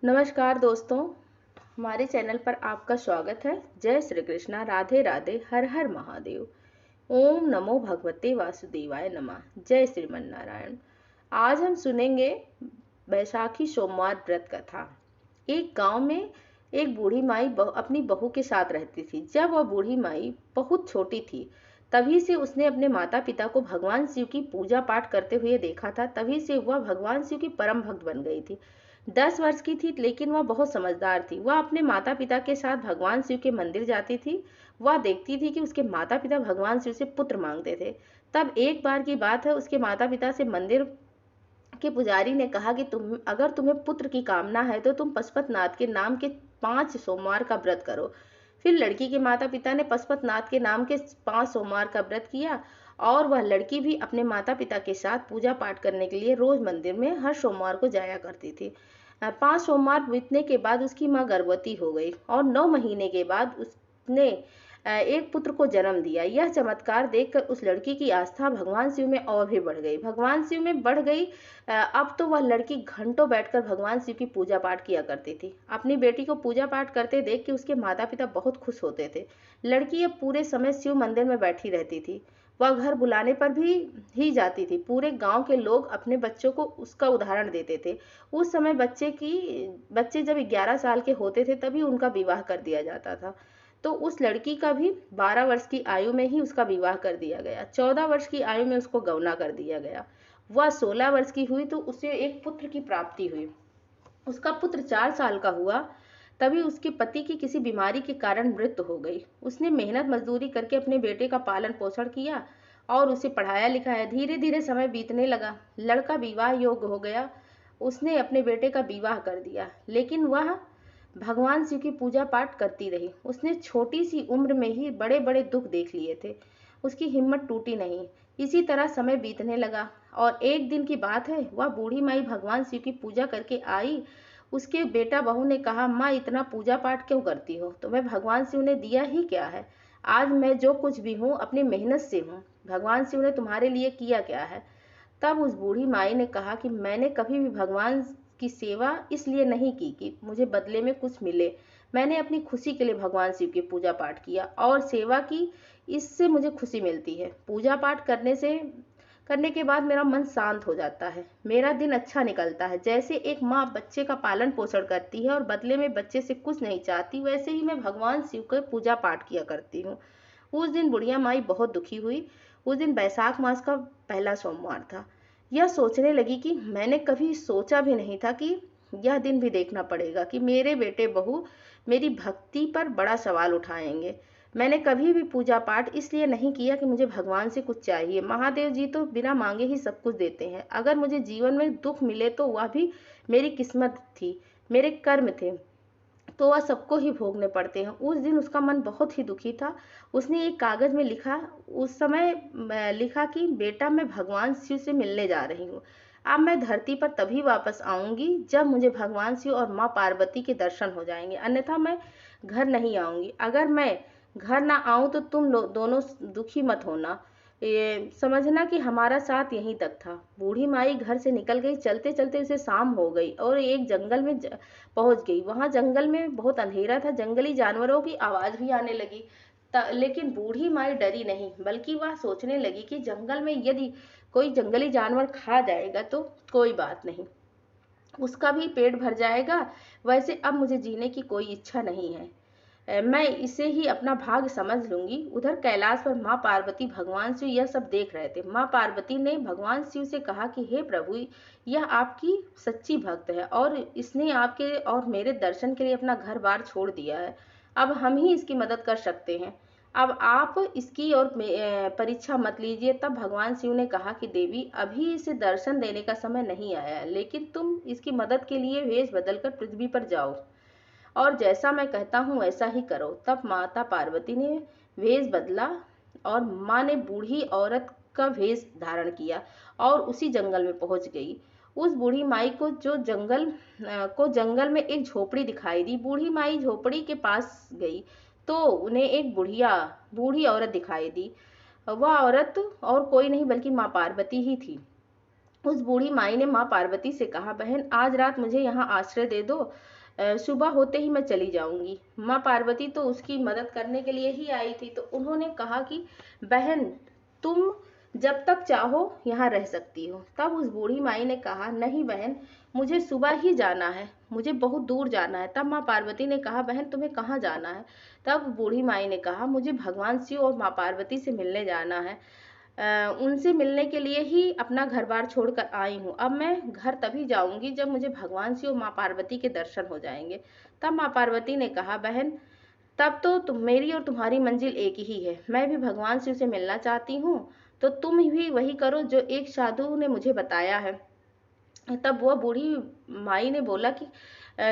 नमस्कार दोस्तों, हमारे चैनल पर आपका स्वागत है। जय श्री कृष्णा, राधे राधे, हर हर महादेव। ओम नमो भगवते वासुदेवाय नमः। जय श्रीमन नारायण। आज हम सुनेंगे बैसाखी सोमवार व्रत कथा। एक गांव में एक बूढ़ी माई अपनी बहू के साथ रहती थी। जब वह बूढ़ी माई बहुत छोटी थी, तभी से उसने अपने माता पिता को भगवान शिव की पूजा पाठ करते हुए देखा था। तभी से वह भगवान शिव की परम भक्त बन गई थी। 10 वर्ष की थी, लेकिन वह बहुत समझदार थी। वह अपने माता पिता के साथ भगवान शिव के मंदिर जाती थी। वह देखती थी कि उसके माता पिता भगवान शिव से पुत्र मांगते थे। तब एक बार की बात है, उसके माता पिता से मंदिर के पुजारी ने कहा कि अगर तुम्हें पुत्र की कामना है तो तुम पशुपतिनाथ के नाम के 5 सोमवार का व्रत करो। फिर लड़की के माता पिता ने पशुपतिनाथ के नाम के 5 सोमवार का व्रत किया और वह लड़की भी अपने माता पिता के साथ पूजा पाठ करने के लिए रोज मंदिर में हर सोमवार को जाया करती थी। 5 सोमवार बीतने के बाद उसकी माँ गर्भवती हो गई और 9 महीने के बाद उसने एक पुत्र को जन्म दिया। यह चमत्कार देखकर उस लड़की की आस्था भगवान शिव में और भी बढ़ गई। भगवान शिव में बढ़ गई। अब तो वह लड़की घंटों बैठकर भगवान शिव की पूजा पाठ किया करती थी। अपनी बेटी को पूजा पाठ करते देख के उसके माता पिता बहुत खुश होते थे। लड़की अब पूरे समय शिव मंदिर में बैठी रहती थी। वह घर बुलाने पर भी ही जाती थी। पूरे गांव के लोग अपने बच्चों को उसका उदाहरण देते थे। उस समय बच्चे जब 11 साल के होते थे तभी उनका विवाह कर दिया जाता था। तो उस लड़की का भी 12 वर्ष की आयु में ही उसका विवाह कर दिया गया। 14 वर्ष की आयु में उसको गौना कर दिया गया। वह 16 वर्ष की हुई तो उसे एक पुत्र की प्राप्ति हुई। उसका पुत्र 4 साल का हुआ, तभी उसके पति की किसी बीमारी के कारण मृत्यु हो गई। उसने मेहनत मजदूरी करके अपने बेटे का पालन पोषण किया और उसे पढ़ाया लिखाया। धीरे धीरे समय बीतने लगा। लड़का विवाह योग्य हो गया। उसने अपने बेटे का विवाह कर दिया, लेकिन वह भगवान शिव की पूजा पाठ करती रही। उसने छोटी सी उम्र में ही बड़े बड़े दुख देख लिए थे। उसकी हिम्मत टूटी नहीं। इसी तरह समय बीतने लगा और एक दिन की बात है, वह बूढ़ी माई भगवान शिव की पूजा करके आई। उसके बेटा बहू ने कहा, माँ इतना पूजा पाठ क्यों करती हो? तुम्हें भगवान शिव ने दिया ही क्या है? आज मैं जो कुछ भी हूँ अपनी मेहनत से हूँ। भगवान शिव ने तुम्हारे लिए किया क्या है? तब उस बूढ़ी माई ने कहा कि मैंने कभी भी भगवान की सेवा इसलिए नहीं की कि मुझे बदले में कुछ मिले। मैंने अपनी खुशी के लिए भगवान शिव की पूजा पाठ किया और सेवा की। इससे मुझे खुशी मिलती है। पूजा पाठ करने के बाद मेरा मन शांत हो जाता है। मेरा दिन अच्छा निकलता है। जैसे एक माँ बच्चे का पालन पोषण करती है और बदले में बच्चे से कुछ नहीं चाहती, वैसे ही मैं भगवान शिव का पूजा पाठ किया करती हूँ। उस दिन बुढ़िया माई बहुत दुखी हुई। उस दिन बैसाख मास का पहला सोमवार था। यह सोचने लगी कि मैंने कभी सोचा भी नहीं था कि यह दिन भी देखना पड़ेगा कि मेरे बेटे बहू मेरी भक्ति पर बड़ा सवाल उठाएंगे। मैंने कभी भी पूजा पाठ इसलिए नहीं किया कि मुझे भगवान से कुछ चाहिए। महादेव जी तो बिना मांगे ही सब कुछ देते हैं। अगर मुझे जीवन में दुख मिले तो वह भी मेरी किस्मत थी, मेरे कर्म थे, तो वह सबको ही भोगने पड़ते हैं। उस दिन उसका मन बहुत ही दुखी था। उसने एक कागज में लिखा, उस समय लिखा कि बेटा मैं भगवान शिव से मिलने जा रही हूँ। अब मैं धरती पर तभी वापस आऊंगी जब मुझे भगवान शिव और माँ पार्वती के दर्शन हो जाएंगे, अन्यथा मैं घर नहीं आऊंगी। अगर मैं घर ना आऊं तो तुम दोनों दुखी मत होना। ये समझना कि हमारा साथ यहीं तक था। बूढ़ी माई घर से निकल गई। चलते चलते उसे शाम हो गई और एक जंगल में पहुंच गई। वहां जंगल में बहुत अंधेरा था। जंगली जानवरों की आवाज भी आने लगी। लेकिन बूढ़ी माई डरी नहीं, बल्कि वह सोचने लगी कि जंगल में यदि कोई जंगली जानवर खा जाएगा तो कोई बात नहीं, उसका भी पेट भर जाएगा। वैसे अब मुझे जीने की कोई इच्छा नहीं है। मैं इसे ही अपना भाग्य समझ लूंगी। उधर कैलाश पर माँ पार्वती भगवान शिव यह सब देख रहे थे। माँ पार्वती ने भगवान शिव से कहा कि हे प्रभु, यह आपकी सच्ची भक्त है और इसने आपके और मेरे दर्शन के लिए अपना घर बार छोड़ दिया है। अब हम ही इसकी मदद कर सकते हैं। अब आप इसकी और परीक्षा मत लीजिए। तब भगवान शिव ने कहा कि देवी, अभी इसे दर्शन देने का समय नहीं आया है, लेकिन तुम इसकी मदद के लिए वेश बदलकर पृथ्वी पर जाओ और जैसा मैं कहता हूँ वैसा ही करो। तब माता पार्वती ने वेश बदला और माँ ने बूढ़ी औरत का वेश धारण किया और उसी जंगल में पहुंच गई। उस बूढ़ी माई को जंगल में एक झोपड़ी दिखाई दी। बूढ़ी माई झोपड़ी के पास गई तो उन्हें एक बूढ़ी औरत दिखाई दी। वह औरत और कोई नहीं बल्कि माँ पार्वती ही थी। उस बूढ़ी माई ने माँ पार्वती से कहा, बहन आज रात मुझे यहाँ आश्रय दे दो। सुबह होते ही मैं चली जाऊंगी। माँ पार्वती तो उसकी मदद करने के लिए ही आई थी, तो उन्होंने कहा कि बहन तुम जब तक चाहो यहाँ रह सकती हो। तब उस बूढ़ी माई ने कहा, नहीं बहन, मुझे सुबह ही जाना है, मुझे बहुत दूर जाना है। तब माँ पार्वती ने कहा, बहन तुम्हें कहाँ जाना है? तब बूढ़ी माई ने कहा, मुझे भगवान शिव और माँ पार्वती से मिलने जाना है। उनसे मिलने के लिए ही अपना घर बार छोड़कर आई हूँ। अब मैं घर तभी जाऊंगी जब मुझे भगवान शिव और माँ पार्वती के दर्शन हो जाएंगे। तब माँ पार्वती ने कहा, बहन तब तो मेरी और तुम्हारी मंजिल एक ही है। मैं भी भगवान शिव से मिलना चाहती हूँ, तो तुम भी वही करो जो एक साधु ने मुझे बताया है। तब वह बूढ़ी माई ने बोला कि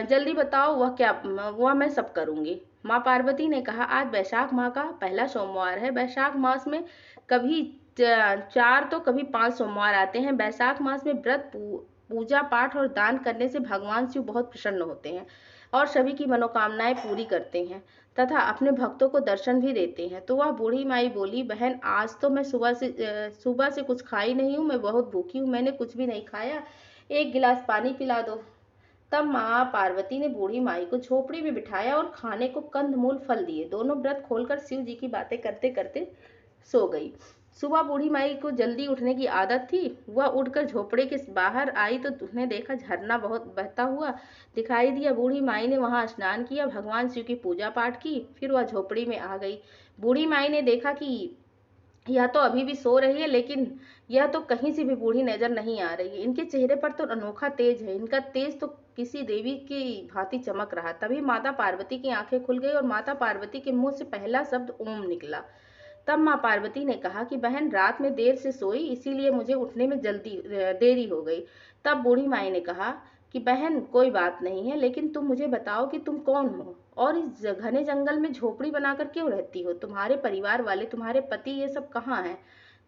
जल्दी बताओ वह मैं सब करूंगी। माँ पार्वती ने कहा, आज वैशाख माह का पहला सोमवार है। वैशाख मास में कभी 4 तो कभी 5 सोमवार आते हैं। वैशाख मास में व्रत पूजा पाठ और दान करने से भगवान शिव बहुत प्रसन्न होते हैं और सभी की मनोकामनाएं पूरी करते हैं तथा अपने भक्तों को दर्शन भी देते हैं। तो वह बूढ़ी माई बोली, बहन आज तो मैं सुबह से कुछ खाई नहीं हूँ, मैं बहुत भूखी हूँ, मैंने कुछ भी नहीं खाया, एक गिलास पानी पिला दो। तब माँ पार्वती ने बूढ़ी माई को झोपड़ी में बिठाया और खाने को कंदमूल फल दिए। दोनों व्रत खोलकर शिव जी की बातें करते करते सो गई। सुबह बूढ़ी माई को जल्दी उठने की आदत थी। वह उठकर झोपड़े के बाहर आई तो उसने देखा झरना बहुत बहता हुआ दिखाई दिया। बूढ़ी माई ने वहां स्नान किया, भगवान शिव की पूजा पाठ की, फिर वह झोपड़ी में आ गई। बूढ़ी माई ने देखा कि यह तो अभी भी सो रही है, लेकिन यह तो कहीं से भी बूढ़ी नजर नहीं आ रही है। इनके चेहरे पर तो अनोखा तेज है, इनका तेज तो किसी देवी की भांति चमक रहा। तभी माता पार्वती की आंखें खुल गई और माता पार्वती के मुंह से पहला शब्द ओम निकला। तब माँ पार्वती ने कहा कि बहन रात में देर से सोई, इसीलिए मुझे उठने में देरी हो गई। तब बूढ़ी माई ने कहा कि बहन कोई बात नहीं है, लेकिन तुम मुझे बताओ कि तुम कौन हो और इस घने जंगल में झोपड़ी बनाकर क्यों रहती हो? तुम्हारे परिवार वाले, तुम्हारे पति, ये सब कहाँ हैं?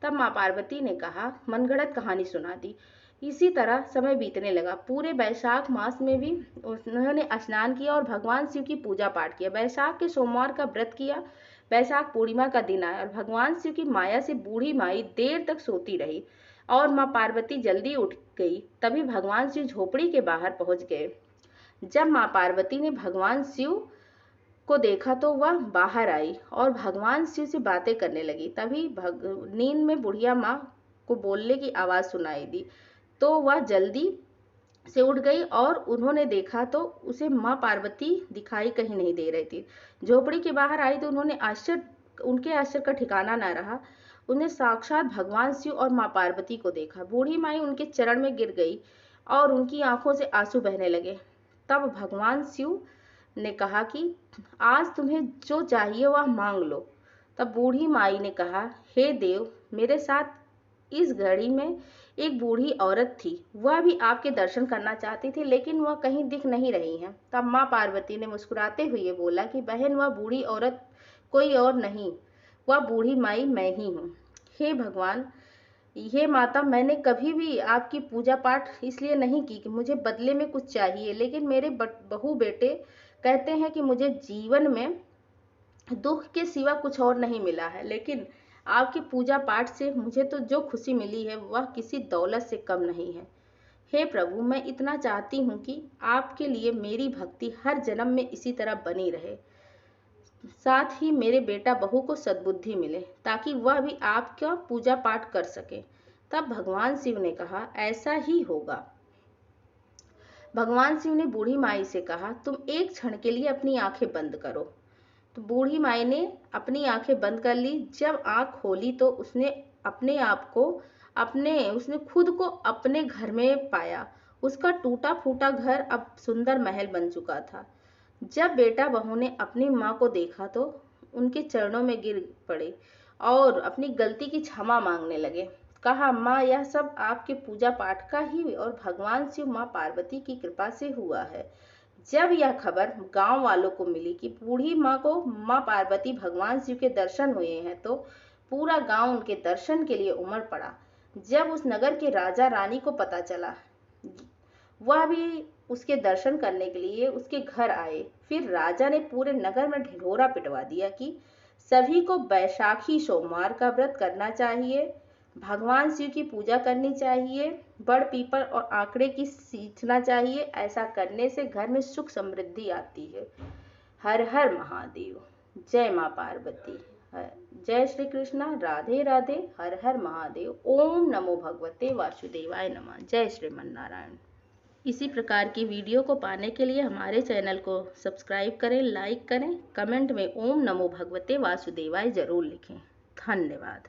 तब माँ पार्वती ने कहा, मनगढ़ंत कहानी सुना दी। इसी तरह समय बीतने लगा। पूरे वैशाख मास में भी उन्होंने स्नान किया और भगवान शिव की पूजा पाठ किया। वैशाख के सोमवार का व्रत किया। वैशाख पूर्णिमा का दिन आया और भगवान शिव की माया से बूढ़ी माई देर तक सोती रही और माँ पार्वती जल्दी उठ गई। तभी भगवान शिव झोपड़ी के बाहर पहुंच गए। जब माँ पार्वती ने भगवान शिव को देखा तो वह बाहर आई और भगवान शिव से बातें करने लगी। तभी नींद में बुढ़िया माँ को बोलने की आवाज सुनाई दी, तो वह जल्दी से उठ गई और उन्होंने देखा तो उसे माँ पार्वती दिखाई कहीं नहीं दे रही थी। झोपड़ी के बाहर आई तो उनके आश्चर्य का ठिकाना न रहा। उन्हें साक्षात भगवान शिव और माँ पार्वती को देखा। बूढ़ी माई उनके चरण में गिर गई और उनकी आंखों से आंसू बहने लगे। तब भगवान शिव ने कहा कि आज तुम्हें जो चाहिए वह मांग लो। तब बूढ़ी माई ने कहा, हे देव, मेरे साथ इस घड़ी में एक बूढ़ी औरत थी, वह भी आपके दर्शन करना चाहती थी, लेकिन वह कहीं दिख नहीं रही है। तब माँ पार्वती ने मुस्कुराते हुए बोला कि बहन वह बूढ़ी औरत कोई और नहीं, वह बूढ़ी माई मैं ही हूँ। हे भगवान, हे माता, मैंने कभी भी आपकी पूजा पाठ इसलिए नहीं की कि मुझे बदले में कुछ चाहिए, लेकिन मेरे बहू बेटे कहते हैं कि मुझे जीवन में दुख के सिवा कुछ और नहीं मिला है, लेकिन आपकी पूजा पाठ से मुझे तो जो खुशी मिली है वह किसी दौलत से कम नहीं है। हे प्रभु, मैं इतना चाहती हूँ कि आपके लिए मेरी भक्ति हर जन्म में इसी तरह बनी रहे, साथ ही मेरे बेटा बहू को सद्बुद्धि मिले ताकि वह भी आपका पूजा पाठ कर सके। तब भगवान शिव ने कहा, ऐसा ही होगा। भगवान शिव ने बूढ़ी माई से कहा, तुम एक क्षण के लिए अपनी आंखें बंद करो। तो बूढ़ी माई ने अपनी आंखें बंद कर ली। जब आंख खोली तो उसने खुद को अपने घर में पाया। उसका टूटा फूटा घर अब सुंदर महल बन चुका था। जब बेटा बहू ने अपनी माँ को देखा तो उनके चरणों में गिर पड़े और अपनी गलती की क्षमा मांगने लगे। कहा, माँ, यह सब आपके पूजा पाठ का ही और भगवान शिव माँ पार्वती की कृपा से हुआ है। जब यह खबर गांव वालों को मिली कि बूढ़ी माँ को माँ पार्वती भगवान शिव के दर्शन हुए हैं, तो पूरा गांव उनके दर्शन के लिए उमड़ पड़ा। जब उस नगर के राजा रानी को पता चला, वह भी उसके दर्शन करने के लिए उसके घर आए। फिर राजा ने पूरे नगर में ढिढोरा पिटवा दिया कि सभी को बैसाखी सोमवार का व्रत करना चाहिए। भगवान शिव की पूजा करनी चाहिए, बड़ पीपल और आंकड़े की सींचना चाहिए। ऐसा करने से घर में सुख समृद्धि आती है। हर हर महादेव। जय माँ पार्वती। जय श्री कृष्णा। राधे राधे। हर हर महादेव। ओम नमो भगवते वासुदेवाय नमः। जय श्रीमन नारायण। इसी प्रकार की वीडियो को पाने के लिए हमारे चैनल को सब्सक्राइब करें, लाइक करें, कमेंट में ओम नमो भगवते वासुदेवाय जरूर लिखें। धन्यवाद।